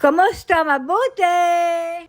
Kumusta? Mabuti!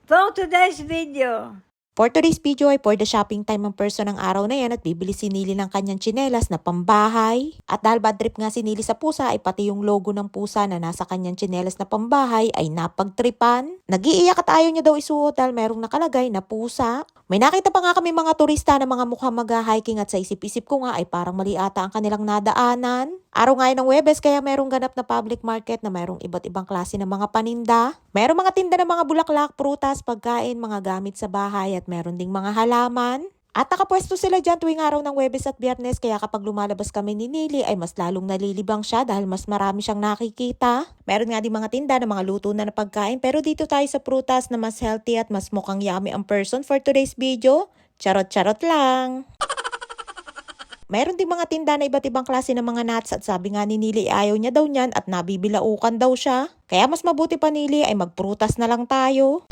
For today's video, For today's video ay for the shopping time ang person ng araw na yan at bibili si Nili ng kanyang tsinelas na pambahay. At dahil bad trip nga si Nili sa pusa ay pati yung logo ng pusa na nasa kanyang tsinelas na pambahay ay napagtripan. Nag-iiyak at ayaw niya daw isuot dahil merong nakalagay na pusa. May nakita pa nga kami mga turista na mga mukhang mag-hiking at sa isip-isip ko nga ay parang mali ata ang kanilang nadaanan. Araw nga yun ng Huwebes kaya merong ganap na public market na merong iba't ibang klase ng mga paninda. Merong mga tinda ng mga bulaklak, prutas, pagkain, mga gamit sa bahay at meron ding mga halaman. At nakapwesto sila dyan tuwing araw ng Huwebes at Biyernes kaya kapag lumalabas kami ni Nili ay mas lalong nalilibang siya dahil mas marami siyang nakikita. Meron nga din mga tinda ng mga luto na pagkain pero dito tayo sa prutas na mas healthy at mas mukhang yummy ang person for today's video. Charot-charot lang! Meron din mga tinda na iba't ibang klase ng mga nuts at sabi nga ni Nili ayaw niya daw niyan at nabibilaukan daw siya. Kaya mas mabuti pa Nili ay magprutas na lang tayo.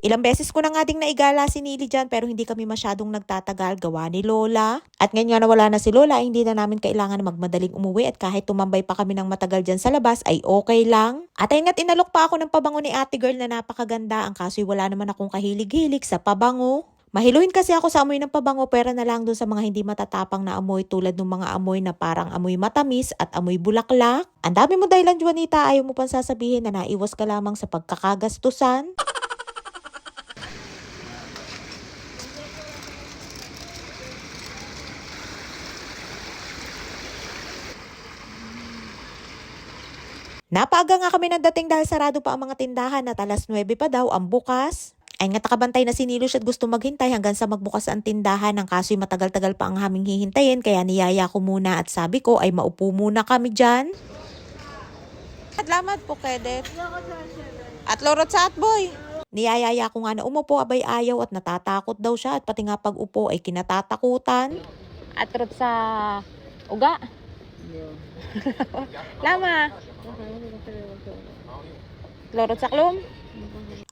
Ilang beses ko na nga ding naigala si Nili dyan pero hindi kami masyadong nagtatagal gawa ni Lola. At ngayon nga nawala na si Lola ay hindi na namin kailangan na magmadaling umuwi at kahit tumambay pa kami ng matagal dyan sa labas ay okay lang. At ayun nga't inalok pa ako ng pabango ni ate girl na napakaganda ang kaso'y wala naman akong kahilig-hilig sa pabango. Mahiluhin kasi ako sa amoy ng pabango pero na lang dun sa mga hindi matatapang na amoy tulad ng mga amoy na parang amoy matamis at amoy bulaklak. Ang dami mo dahilan Juanita, ayaw mo pang sasabihin na naiwas ka lamang sa pagkakagastusan. Napaaga nga kami ng dating dahil sarado pa ang mga tindahan at alas 9 pa daw ang bukas. Ay nga nakabantay na si Nilush at gusto maghintay hanggang sa magbukas ang tindahan. Ang kaso'y matagal-tagal pa ang aming hihintayin kaya niyaya ko muna at sabi ko ay maupo muna kami dyan. Salamat po, Kedet. At lorot sa atboy. Niyayaya ko nga na umupo abay ayaw at natatakot daw siya at pati nga pag upo ay kinatatakutan. At lorot sa uga. Lama. Lorot sa klom.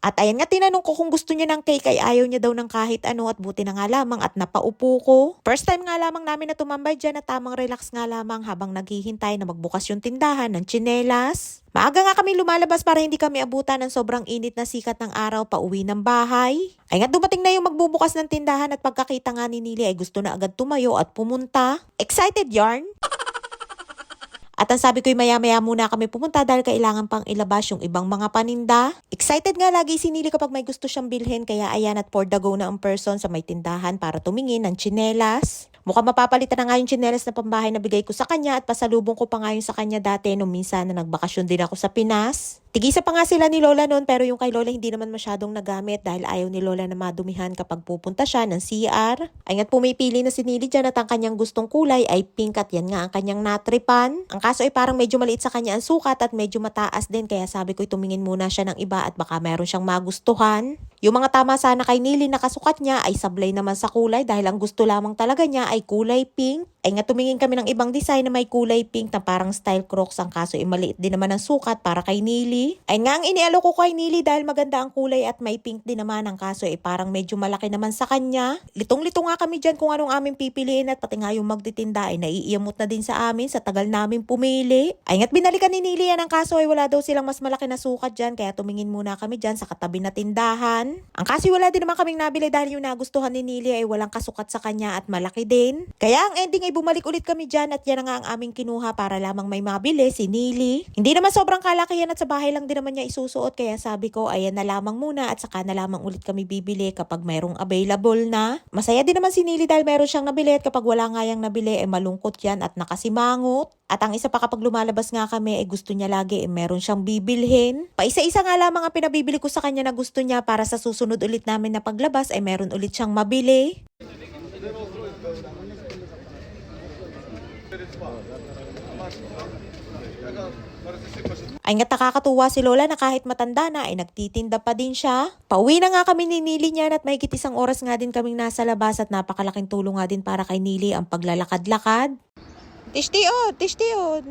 At ayan nga tinanong ko kung gusto niya ng cake ay ayaw niya daw ng kahit ano at buti na nga lamang at napaupo ko. First time nga lamang namin na tumambay dyan at tamang relax nga lamang habang naghihintay na magbukas yung tindahan ng tsinelas. Maaga nga kami lumalabas para hindi kami abutan ng sobrang init na sikat ng araw pa uwi ng bahay. Ay nga dumating na yung magbubukas ng tindahan at pagkakita nga ni Nili ay gusto na agad tumayo at pumunta. Excited yarn? At ang sabi ko'y maya-maya muna kami pumunta dahil kailangan pang ilabas yung ibang mga paninda. Excited nga lagi si Nili kapag may gusto siyang bilhin kaya ayan at for the go na ang person sa may tindahan para tumingin ng tsinelas. Mukhang mapapalitan na nga yung tsinelas na pambahay na bigay ko sa kanya at pasalubong ko pa nga yung sa kanya dati nung minsan na nagbakasyon din ako sa Pinas. Tigisa pa nga sila ni Lola noon pero yung kay Lola hindi naman masyadong nagamit dahil ayaw ni Lola na madumihan kapag pupunta siya ng CR. Ay nga't pumipili na si Nili dyan at ang kanyang gustong kulay ay pink at yan nga ang kanyang natripan. Ang kaso ay parang medyo maliit sa kanya ang sukat at medyo mataas din kaya sabi ko'y tumingin muna siya ng iba at baka meron siyang magustuhan. Yung mga tama sana kay Nili na kasukat niya ay sablay naman sa kulay dahil ang gusto lamang talaga niya ay kulay pink. Ay nga tumingin kami ng ibang design na may kulay pink na parang style Crocs ang kaso ay maliit din naman ang sukat para kay Nili. Ay nga ang inialo ko kay Nili dahil maganda ang kulay at may pink din naman ang kaso ay parang medyo malaki naman sa kanya. Litong-litong nga kami dyan kung anong aming pipiliin at pati nga yung magtitinda ay naiiyamot na din sa amin sa tagal namin pumili. Ay nga't binalikan ni Nili yan ang kaso ay wala daw silang mas malaki na sukat dyan kaya tumingin muna kami dyan sa katabi na tindahan. Ang kaso wala din naman kaming nabili dahil yung nagustuhan ni Nili ay walang kasukat sa kanya at malaki din. Kaya ang ending ay bumalik ulit kami dyan at yan na nga ang aming kinuha para lamang may mabili si Nili. Hindi naman sobrang kalakihan at sa bahay lang din naman niya isusuot kaya sabi ko ayan na lamang muna at saka na lamang ulit kami bibili kapag mayroong available na. Masaya din naman si Nili dahil meron siyang nabili at kapag wala nga yang nabili ay malungkot yan at nakasimangot. At ang isa pa kapag lumalabas nga kami ay gusto niya lagi ay meron siyang bibilhin. Paisa-isa nga lamang ang pinabibili ko sa kanya na gusto niya para sa susunod ulit namin na paglabas ay meron ulit siyang mabili. Ay nga nakakatuwa si Lola na kahit matanda na ay nagtitinda pa din siya. Pauwi na nga kami ni Nili niyan at mahigit isang oras nga din kaming nasa labas at napakalaking tulong nga din para kay Nili ang paglalakad-lakad. Tishtiod.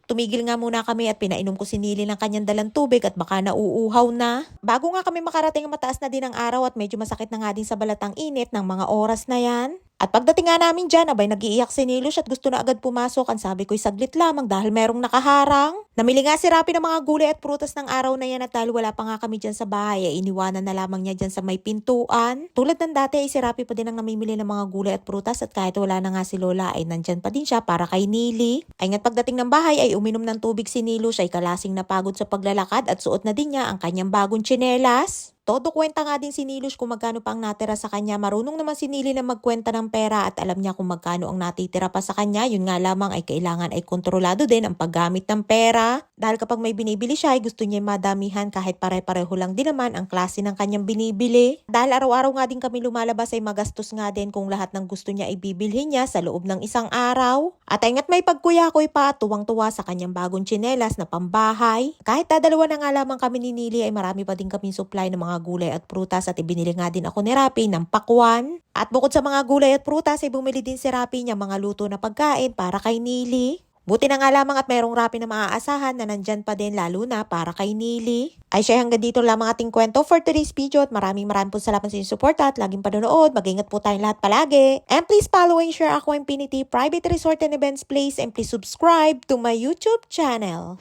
Tumigil nga muna kami at pinainom ko si Nili ng kanyang dalang tubig at baka nauuhaw na. Bago nga kami makarating mataas na din ang araw at medyo masakit na nga din sa balat ang init ng mga oras na yan. At pagdating nga namin dyan, abay nag-iiyak si Nilush at gusto na agad pumasok. Ang sabi ko'y saglit lamang dahil merong nakaharang. Namili nga si Rapi ng mga gulay at prutas ng araw na yan at dahil wala pa nga kami dyan sa bahay, ay iniwanan na lamang niya dyan sa may pintuan. Tulad ng dati ay si Rapi pa din ang namimili ng mga gulay at prutas at kahit wala na nga si Lola ay nandyan pa din siya para kay Nili. Ay nga't pagdating ng bahay ay uminom ng tubig si Nilush, ay kalasing napagod sa paglalakad at suot na din niya ang kanyang bagong tsinelas. Todo kwenta nga din si Nilush kung magkano pa ang natira sa kanya. Marunong naman si Nili na magkwenta ng pera at alam niya kung magkano ang natitira pa sa kanya. Yun nga lamang ay kailangan ay kontrolado din ang paggamit ng pera. Dahil kapag may binibili siya ay gusto niya madamihan kahit pare-pareho lang din naman ang klase ng kanyang binibili. Dahil araw-araw nga din kami lumalabas ay magastos nga din kung lahat ng gusto niya ay bibilhin niya sa loob ng isang araw. At ay nga't may pagkuya-kuy pa, tuwang-tuwa sa kanyang bagong tsinelas na pambahay. Kahit dadalawa na nga lamang kami ni Nili ay marami pa din kaming supply ng mga gulay at prutas at ibinili nga din ako ni Rapi ng pakwan. At bukod sa mga gulay at prutas ay bumili din si Rapi niya mga luto na pagkain para kay Nili. Buti na nga lamang at mayroong Rapi na maaasahan na nandyan pa din lalo na para kay Nili. Ay siya hanggang dito lamang ating kwento for today's video at maraming po salamat sa inyong suporta at laging panonood. Mag-ingat po tayong lahat palagi. And please follow and share Aqua Infinity Private Resort and Events Place and please subscribe to my YouTube channel.